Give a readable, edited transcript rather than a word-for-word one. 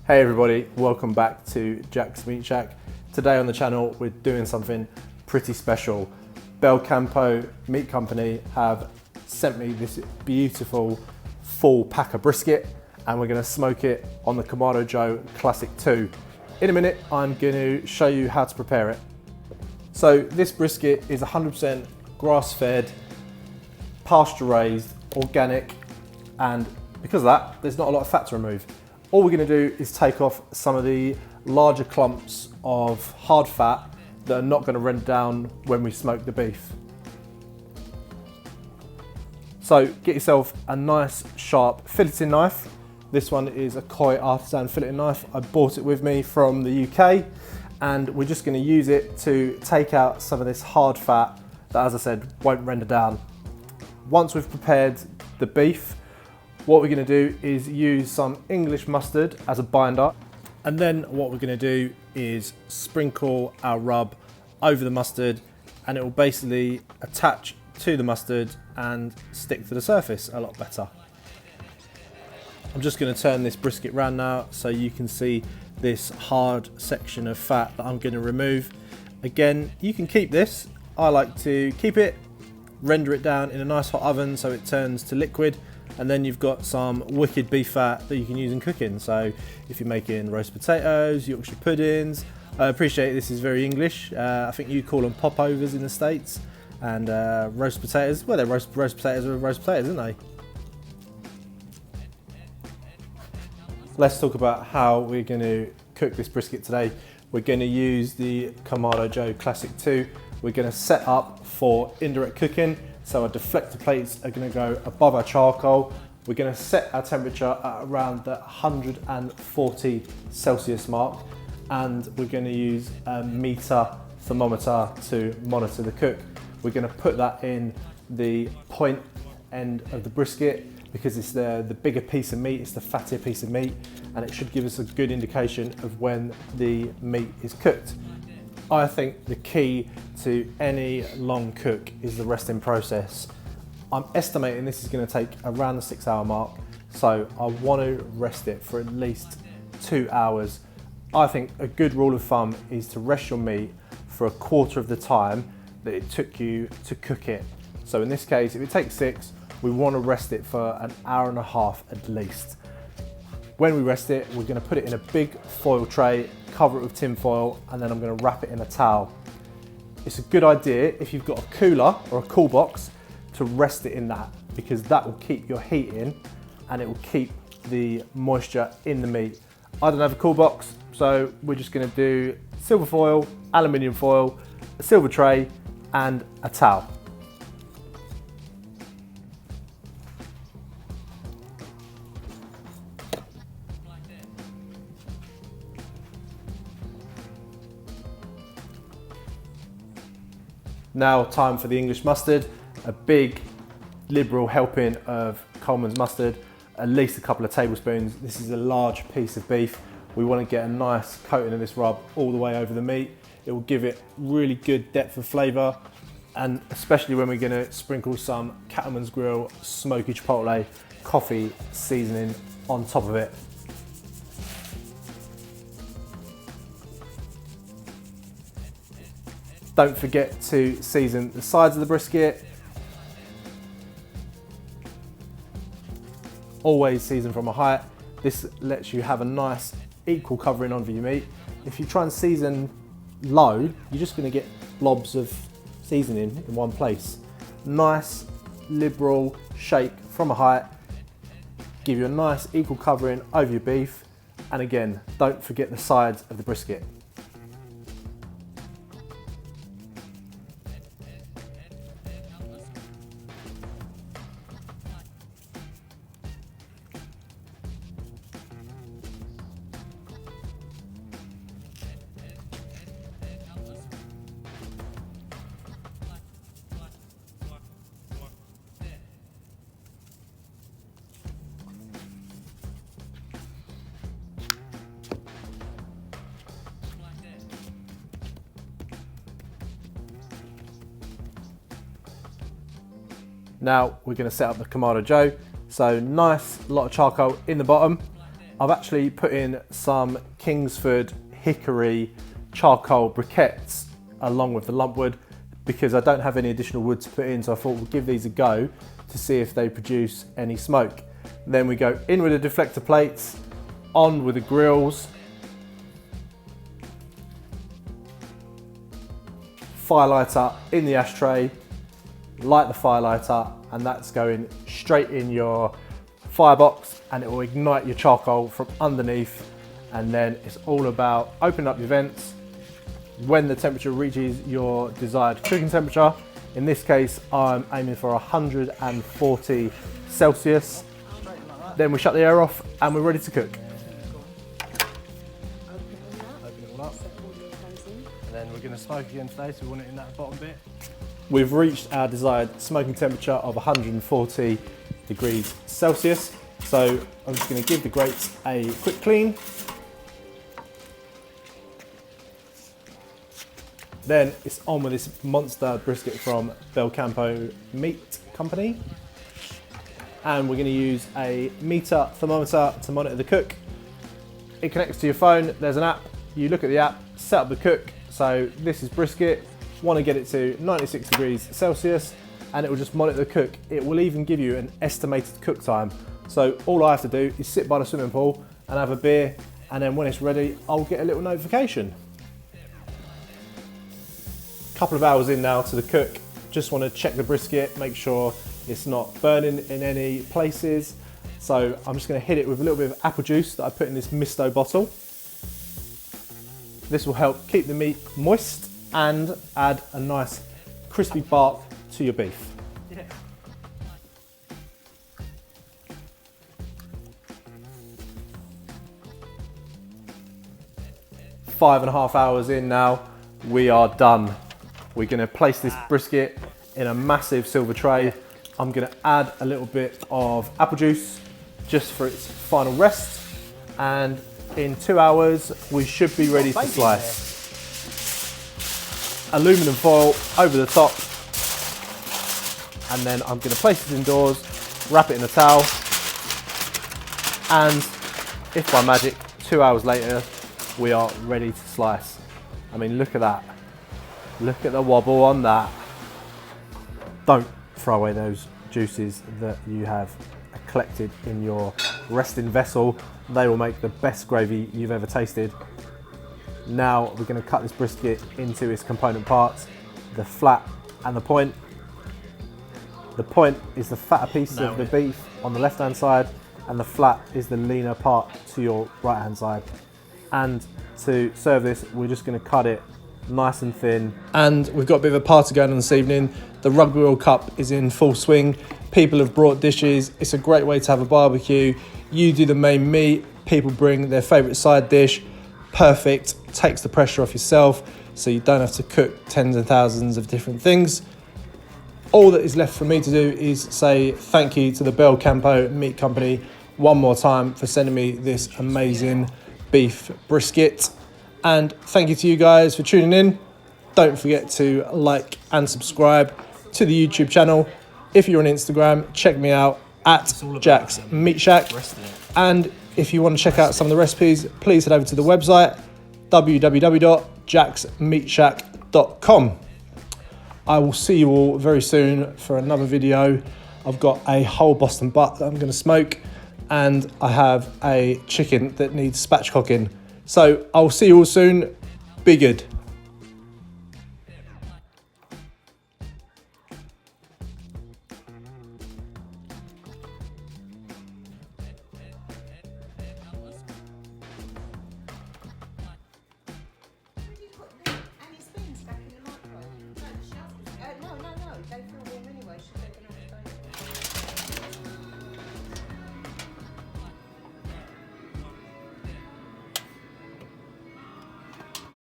Hey everybody, welcome back to Jack's Meat Shack. Today on the channel we're doing something pretty special. Belcampo Meat Company have sent me this beautiful full pack of brisket and we're going to smoke it on the Kamado Joe Classic 2. In a minute I'm going to show you how to prepare it. So this brisket is 100% grass-fed, pasture-raised, organic, and because of that there's not a lot of fat to remove. All we're going to do is take off some of the larger clumps of hard fat that are not going to render down when we smoke the beef. So get yourself a nice sharp filleting knife. This one is a Koi artisan filleting knife. I bought it with me from the UK and we're just going to use it to take out some of this hard fat that, as I said, won't render down. Once we've prepared the beef, what we're going to do is use some English mustard as a binder, and then what we're going to do is sprinkle our rub over the mustard and it will basically attach to the mustard and stick to the surface a lot better. I'm just going to turn this brisket round now so you can see this hard section of fat that I'm going to remove. Again, you can keep this. I like to keep it, render it down in a nice hot oven so it turns to liquid, and then you've got some wicked beef fat that you can use in cooking. So if you're making roast potatoes, Yorkshire puddings, I appreciate this is very English. I think you call them popovers in the States, and roast potatoes, well, they're roast potatoes are roast potatoes, aren't they? Let's talk about how we're going to cook this brisket today. We're going to use the Kamado Joe Classic 2. We're going to set up for indirect cooking. So our deflector plates are going to go above our charcoal. We're going to set our temperature at around the 140 Celsius mark, and we're going to use a meter thermometer to monitor the cook. We're going to put that in the point end of the brisket because it's the bigger piece of meat, it's the fattier piece of meat, and it should give us a good indication of when the meat is cooked. I think the key to any long cook is the resting process. I'm estimating this is going to take around the 6-hour mark, so I want to rest it for at least 2 hours. I think a good rule of thumb is to rest your meat for a quarter of the time that it took you to cook it. So in this case, if it takes 6, we want to rest it for an hour and a half at least. When we rest it, we're going to put it in a big foil tray, cover it with tin foil, and then I'm going to wrap it in a towel. It's a good idea if you've got a cooler or a cool box to rest it in that, because that will keep your heat in and it will keep the moisture in the meat. I don't have a cool box, so we're just going to do silver foil, aluminium foil, a silver tray and a towel. Now time for the English mustard, a big liberal helping of Coleman's mustard, at least a couple of tablespoons. This is a large piece of beef. We want to get a nice coating of this rub all the way over the meat. It will give it really good depth of flavour, and especially when we're going to sprinkle some Cattleman's Grill Smokey Chipotle coffee seasoning on top of it. Don't forget to season the sides of the brisket. Always season from a height. This lets you have a nice equal covering over your meat. If you try and season low, you're just going to get blobs of seasoning in one place. Nice liberal shake from a height. Give you a nice equal covering over your beef. And again, don't forget the sides of the brisket. Now we're going to set up the Kamado Joe. So nice lot of charcoal in the bottom. I've actually put in some Kingsford hickory charcoal briquettes along with the lump wood because I don't have any additional wood to put in, so I thought we'll give these a go to see if they produce any smoke. Then we go in with the deflector plates, on with the grills, fire lighter in the ashtray, light the fire lighter, and that's going straight in your firebox, and it will ignite your charcoal from underneath. And then it's all about opening up your vents when the temperature reaches your desired cooking temperature. In this case, I'm aiming for 140 Celsius. Then we shut the air off and we're ready to cook. Open it all up. And then we're going to smoke again today, so we want it in that bottom bit. We've reached our desired smoking temperature of 140 degrees Celsius. So I'm just going to give the grates a quick clean. Then it's on with this monster brisket from Belcampo Meat Company. And we're going to use a meter thermometer to monitor the cook. It connects to your phone, there's an app, you look at the app, set up the cook. So this is brisket, want to get it to 96 degrees Celsius, and it will just monitor the cook. It will even give you an estimated cook time. So all I have to do is sit by the swimming pool and have a beer, and then when it's ready, I'll get a little notification. Couple of hours in now to the cook. Just want to check the brisket, make sure it's not burning in any places. So I'm just going to hit it with a little bit of apple juice that I put in this misto bottle. This will help keep the meat moist and add a nice crispy bark to your beef. Yeah. Five and a half hours in now, we are done. We're going to place this brisket in a massive silver tray. I'm going to add a little bit of apple juice just for its final rest. And in 2 hours, we should be ready to slice. Aluminum foil over the top. And then I'm going to place it indoors, wrap it in a towel. And if by magic, 2 hours later, we are ready to slice. I mean, look at that. Look at the wobble on that. Don't throw away those juices that you have collected in your resting vessel. They will make the best gravy you've ever tasted. Now we're going to cut this brisket into its component parts, the flat and the point. The point is the fatter piece of the beef on the left hand side, and the flat is the leaner part to your right hand side. And to serve this, we're just going to cut it nice and thin. And we've got a bit of a party going on this evening. The Rugby World Cup is in full swing. People have brought dishes. It's a great way to have a barbecue. You do the main meat, people bring their favourite side dish. Perfect, takes the pressure off yourself, so you don't have to cook tens of thousands of different things. All that is left for me to do is say thank you to the Belcampo Meat Company one more time for sending me this amazing beef brisket. And thank you to you guys for tuning in. Don't forget to like and subscribe to the YouTube channel. If you're on Instagram, check me out at Jack's Meat Shack. And if you want to check out some of the recipes, please head over to the website, www.jacksmeatshack.com. I will see you all very soon for another video. I've got a whole Boston butt that I'm going to smoke, and I have a chicken that needs spatchcocking. So I'll see you all soon. Be good.